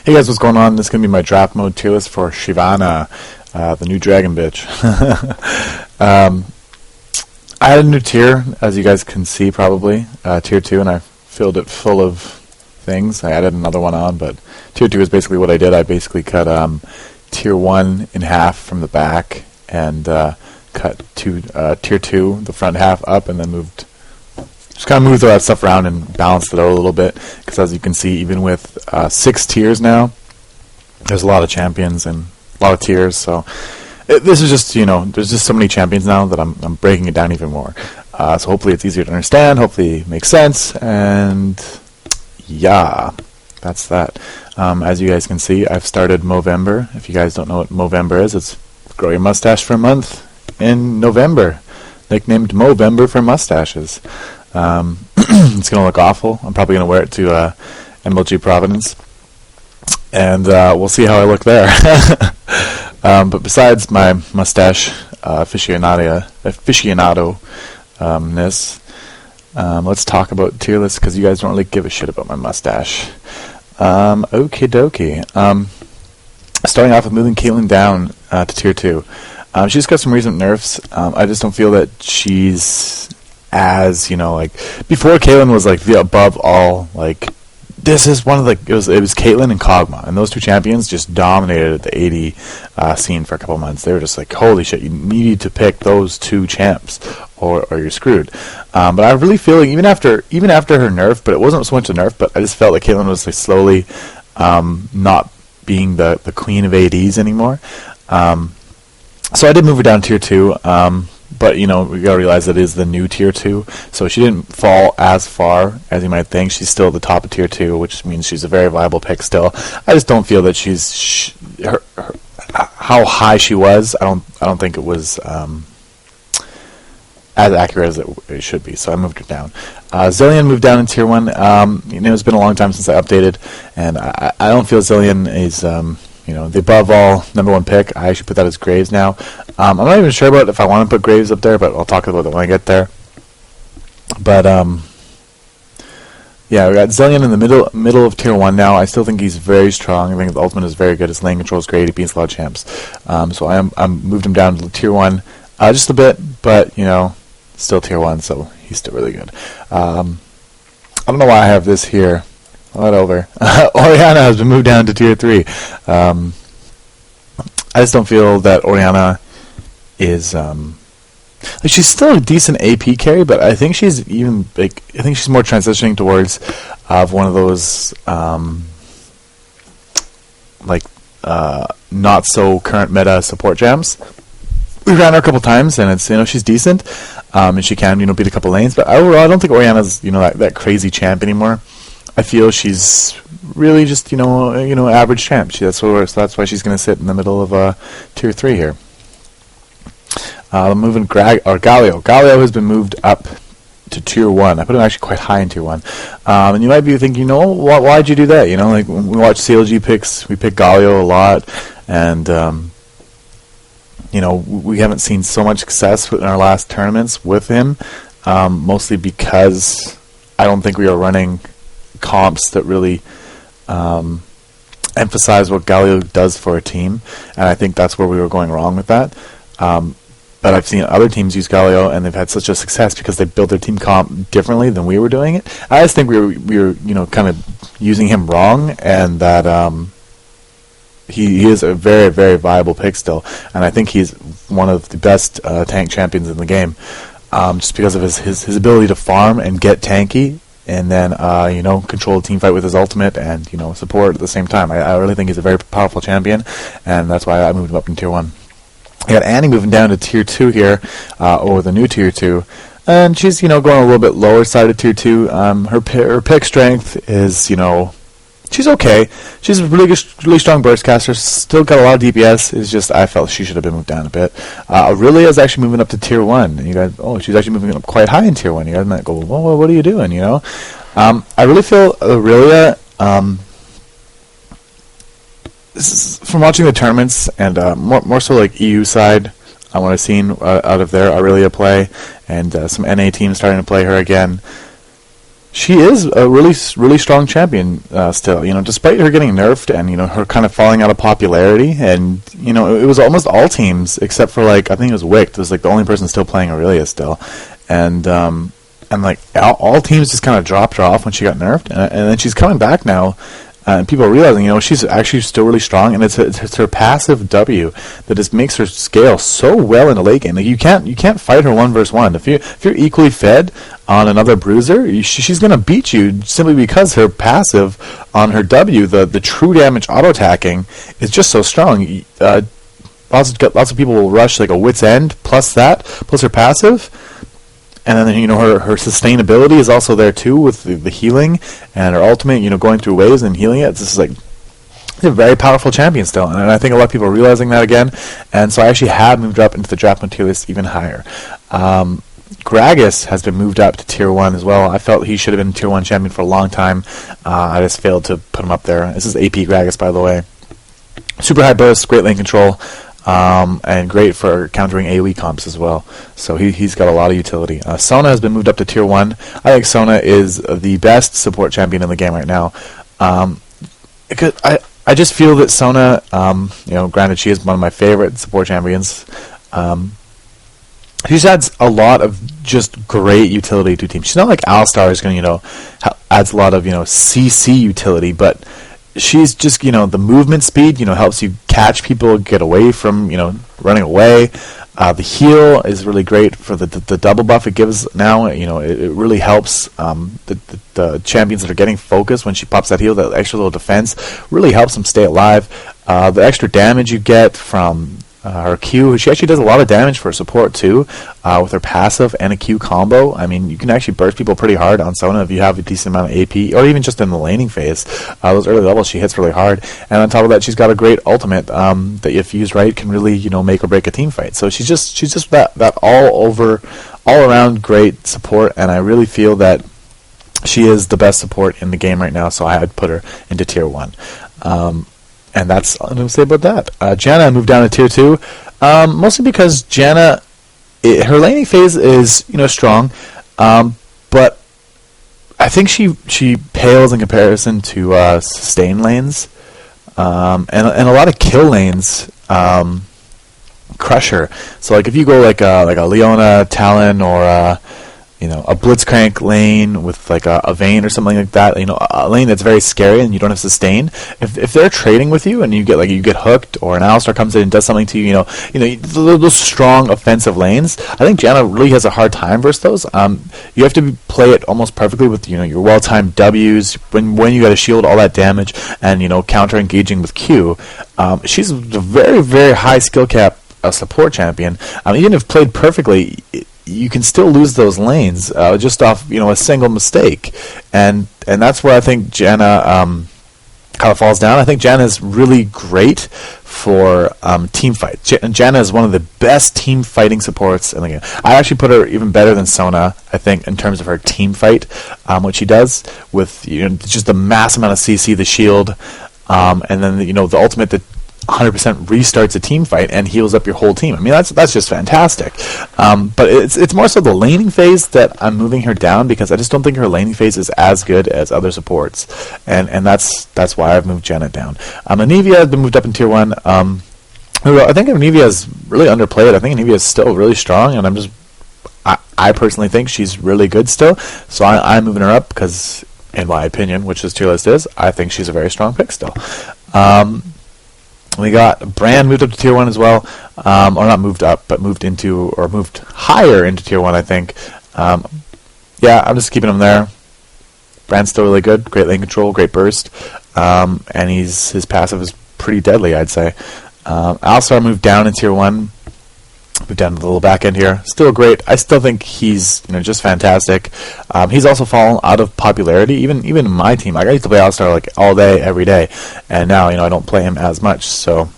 Hey guys, what's going on? This is going to be my draft mode tier list for Shyvana, the new dragon bitch. I had a new tier, as you guys can see probably, tier 2, and I filled it full of things. I added another one on, but tier 2 is basically what I did. I basically cut tier 1 in half from the back and cut tier 2, the front half, up, and then just kind of moved all that stuff around and balanced it out a little bit, because as you can see, even with 6 tiers now, there's a lot of champions and a lot of tiers, so this is just, there's just so many champions now that I'm breaking it down even more. So hopefully it's easier to understand, hopefully it makes sense, and yeah, that's that. As you guys can see, I've started Movember. If you guys don't know what Movember is, it's grow your mustache for a month in November, nicknamed Movember for mustaches. It's going to look awful. I'm probably going to wear it to MLG Providence, and we'll see how I look there. But besides my mustache aficionado-ness, let's talk about tier lists, because you guys don't really give a shit about my mustache. Okie dokie. Starting off with moving Caitlyn down to tier 2. She's got some recent nerfs. I just don't feel that she's as, before Caitlyn was like the above all, like, this is one of the, it was Caitlyn and Kog'Maw, and those two champions just dominated the 80 scene for a couple months. They were just like, holy shit, you need to pick those two champs or you're screwed. But I really feel like even after her nerf, but it wasn't so much a nerf, but I just felt like Caitlyn was like slowly not being the queen of ADs anymore. So I did move her down tier 2. But, we gotta realize that it is the new tier 2, so she didn't fall as far as you might think. She's still at the top of tier 2, which means she's a very viable pick still. I just don't feel that she's how high she was. I don't think it was as accurate as it should be, so I moved her down. Zilean moved down in tier 1. It's been a long time since I updated, and I don't feel Zilean is the above all #1 pick. I actually put that as Graves now. I'm not even sure about if I want to put Graves up there, but I'll talk about that when I get there. But yeah, we got Zilean in the middle of tier 1 now. I still think he's very strong. I think the ultimate is very good. His lane control is great. He beats a lot of champs. So I moved him down to tier 1 just a bit, but still tier 1, so he's still really good. I don't know why I have this here. Whatever. Orianna has been moved down to tier 3. I just don't feel that Orianna is she's still a decent AP carry, but I think she's more transitioning towards one of those not so current meta support jams. We ran her a couple times, and it's she's decent, and she can beat a couple lanes. But overall, I don't think Orianna's that crazy champ anymore. I feel she's really just average champ. That's why she's going to sit in the middle of tier 3 here. Moving Galio. Galio has been moved up to tier 1. I put him actually quite high in tier 1. And you might be thinking, why'd you do that? Like when we watch CLG picks, we pick Galio a lot, and we haven't seen so much success in our last tournaments with him, mostly because I don't think we are running comps that really emphasize what Galio does for a team, and I think that's where we were going wrong with that. But I've seen other teams use Galio, and they've had such a success because they built their team comp differently than we were doing it. I just think we were kind of using him wrong, and that he is a very, very viable pick still, and I think he's one of the best tank champions in the game, just because of his ability to farm and get tanky, and then control the team fight with his ultimate, and support at the same time. I really think he's a very powerful champion, and that's why I moved him up in tier 1. I got Annie moving down to tier 2 here, or the new tier 2, and she's going a little bit lower side of tier 2. Her pick strength is she's okay. She's a really strong burst caster. Still got a lot of DPS. It's just I felt she should have been moved down a bit. Aurelia is actually moving up to tier 1. And you guys, she's actually moving up quite high in tier 1. You guys might go, well, what are you doing? I really feel Aurelia. From watching the tournaments and more so like EU side, I want to see out of there Aurelia play, and some NA teams starting to play her again. She is a really strong champion still. Despite her getting nerfed and her kind of falling out of popularity, and it was almost all teams except for like I think it was Wicked. It was like the only person still playing Aurelia still, and like all teams just kind of dropped her off when she got nerfed, and then she's coming back now. And people are realizing, she's actually still really strong, and it's her passive W that just makes her scale so well in the late game. Like you can't fight her 1v1. If you're equally fed on another bruiser, she's gonna beat you simply because her passive on her W, the true damage auto attacking, is just so strong. Lots of people will rush like a wit's end plus her passive. And then her sustainability is also there too with the healing and her ultimate. Going through waves and healing it. This is like a very powerful champion still, and I think a lot of people are realizing that again. And so I actually have moved up into the draft tier list even higher. Gragas has been moved up to tier 1 as well. I felt he should have been tier 1 champion for a long time. I just failed to put him up there. This is AP Gragas, by the way. Super high burst, great lane control. And great for countering AoE comps as well. So he's got a lot of utility. Sona has been moved up to tier 1. I think Sona is the best support champion in the game right now. I just feel that Sona, granted she is one of my favorite support champions, she just adds a lot of just great utility to teams. She's not like Alistar is going to, adds a lot of, CC utility, but she's just, the movement speed, helps you catch people, get away from, running away. The heal is really great for the double buff it gives now. It really helps the champions that are getting focused when she pops that heal, that extra little defense, really helps them stay alive. The extra damage you get from her Q, she actually does a lot of damage for support too, with her passive and a Q combo. I mean, you can actually burst people pretty hard on Sona if you have a decent amount of AP, or even just in the laning phase. Those early levels she hits really hard, and on top of that, she's got a great ultimate that if used right can really make or break a team fight. So she's just that all around great support, and I really feel that she is the best support in the game right now. So I would put her into tier 1. And that's all I'm going to say about that. Janna moved down to tier 2, mostly because Janna, her laning phase is strong, but I think she pales in comparison to sustain lanes, and a lot of kill lanes crush her. So like if you go like a Leona, Talon, or a Blitzcrank lane with like a Vayne or something like that, a lane that's very scary and you don't have sustain. If they're trading with you and you get hooked, or an Alistar comes in and does something to you, those strong offensive lanes, I think Janna really has a hard time versus those. You have to play it almost perfectly with your well-timed W's when you got to shield all that damage and counter engaging with Q. She's a very, very high skill cap support champion. Even if played perfectly, you can still lose those lanes just off a single mistake, and that's where I think Janna kind of falls down. I think Janna is really great for team fight. Janna is one of the best team fighting supports in the game. I actually put her even better than Sona, I think, in terms of her team fight, what she does with just the mass amount of CC, the shield, and then the ultimate that 100% restarts a team fight and heals up your whole team. I mean, that's just fantastic. But it's more so the laning phase that I'm moving her down, because I just don't think her laning phase is as good as other supports, and that's why I've moved Janna down. Anivia has been moved up in tier 1. I think Anivia is really underplayed. I think Anivia is still really strong, and I personally think she's really good still. So I'm moving her up because, in my opinion, which this tier list is, I think she's a very strong pick still. We got Brand moved up to tier 1 as well, or not moved up, but moved higher into tier 1, I think. Yeah, I'm just keeping him there. Brand's still really good, great lane control, great burst, and his passive is pretty deadly, I'd say. Alistar moved down in tier 1, moved down to the little back end here. Still great. I still think he's just fantastic. He's also fallen out of popularity, even in my team. I used to play Alistar like all day, every day, and now I don't play him as much. So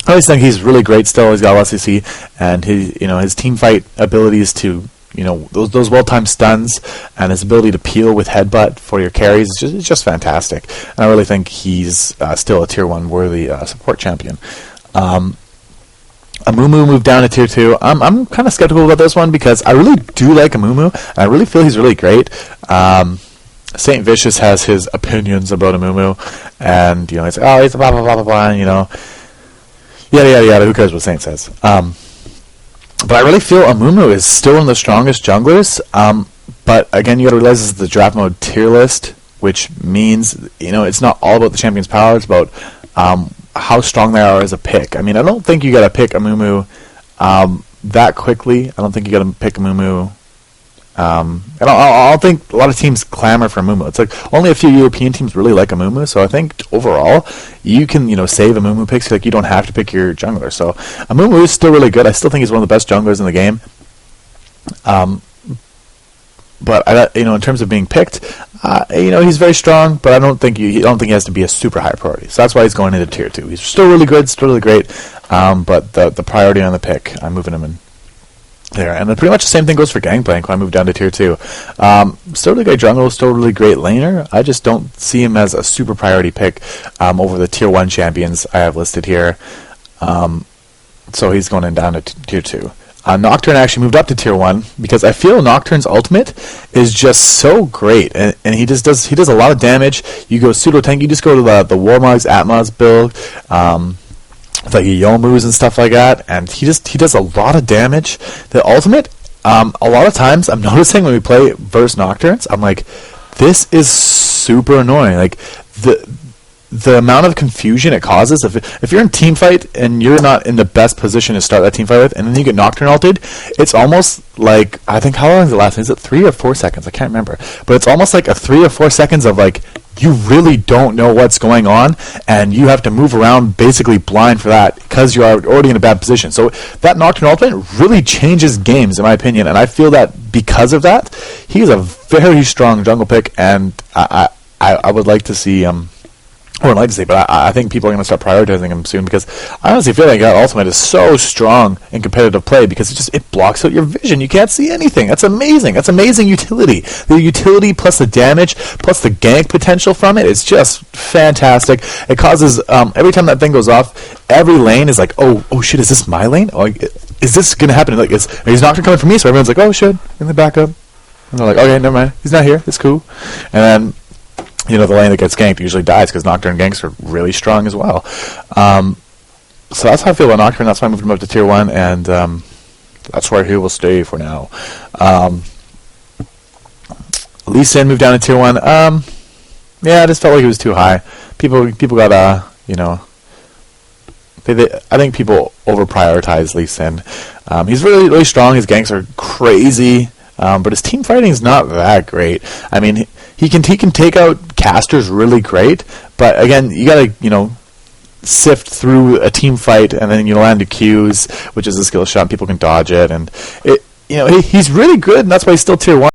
I always think he's really great still. He's got a lot of CC, and his team fight abilities to those well-timed stuns, and his ability to peel with headbutt for your carries is just fantastic. And I really think he's still a tier 1 worthy support champion. Amumu moved down to tier 2. I'm kind of skeptical about this one because I really do like Amumu, and I really feel he's really great. Saint Vicious has his opinions about Amumu, and he's like, oh, he's blah blah blah blah blah, and, yada yada yada. Who cares what Saint says? But I really feel Amumu is still one of the strongest junglers. But again, you got to realize this is the draft mode tier list, which means it's not all about the champion's power. It's about how strong they are as a pick. I mean, I don't think you got to pick Amumu that quickly. I don't think you got to pick Amumu. I don't think a lot of teams clamor for Amumu. It's like only a few European teams really like Amumu. So I think overall you can save Amumu picks. Like you don't have to pick your jungler. So Amumu is still really good. I still think he's one of the best junglers in the game. But in terms of being picked, he's very strong. But I don't think he has to be a super high priority. So that's why he's going into tier 2. He's still really good, still really great. But the priority on the pick, I'm moving him in there. And then pretty much the same thing goes for Gangplank when I move down to tier 2. Still really great jungle, still really great laner. I just don't see him as a super priority pick over the tier 1 champions I have listed here. So he's going in down to tier 2. Nocturne actually moved up to tier 1 because I feel Nocturne's ultimate is just so great, and he does a lot of damage. You go pseudo tank, you just go to the Warmogs Atmos build, like Yomus and stuff like that, and he does a lot of damage. The ultimate, a lot of times I'm noticing when we play versus Nocturnes, I'm like, this is super annoying. Like the amount of confusion it causes if you're in team fight and you're not in the best position to start that team fight with, and then you get Nocturne ulted, it's almost like, I think, how long is it last? Is it 3 or 4 seconds? I can't remember, but it's almost like a 3 or 4 seconds of like you really don't know what's going on, and you have to move around basically blind for that because you are already in a bad position. So that Nocturne ultimate really changes games, in my opinion, and I feel that because of that, he is a very strong jungle pick, and I would like to see I wouldn't like to say, but I think people are going to start prioritizing him soon because I honestly feel like that ultimate is so strong in competitive play because it blocks out your vision. You can't see anything. That's amazing. That's amazing utility. The utility plus the damage plus the gank potential from it is just fantastic. It causes every time that thing goes off, every lane is like, oh shit, is this my lane? Oh, is this going to happen? Like, he's not coming for me, so everyone's like, oh shit, in the backup. And they're like, okay, never mind. He's not here. It's cool. And then the lane that gets ganked usually dies because Nocturne ganks are really strong as well. So that's how I feel about Nocturne. That's why I moved him up to tier 1, and that's where he will stay for now. Lee Sin moved down to tier 1. Yeah, I just felt like he was too high. People got I think people over prioritize Lee Sin. He's really really strong. His ganks are crazy. But his team fighting is not that great. I mean, he can take out casters really great, but again, you gotta sift through a team fight, and then land to Qs, which is a skill shot. And people can dodge it, and he's really good, and that's why he's still tier 1.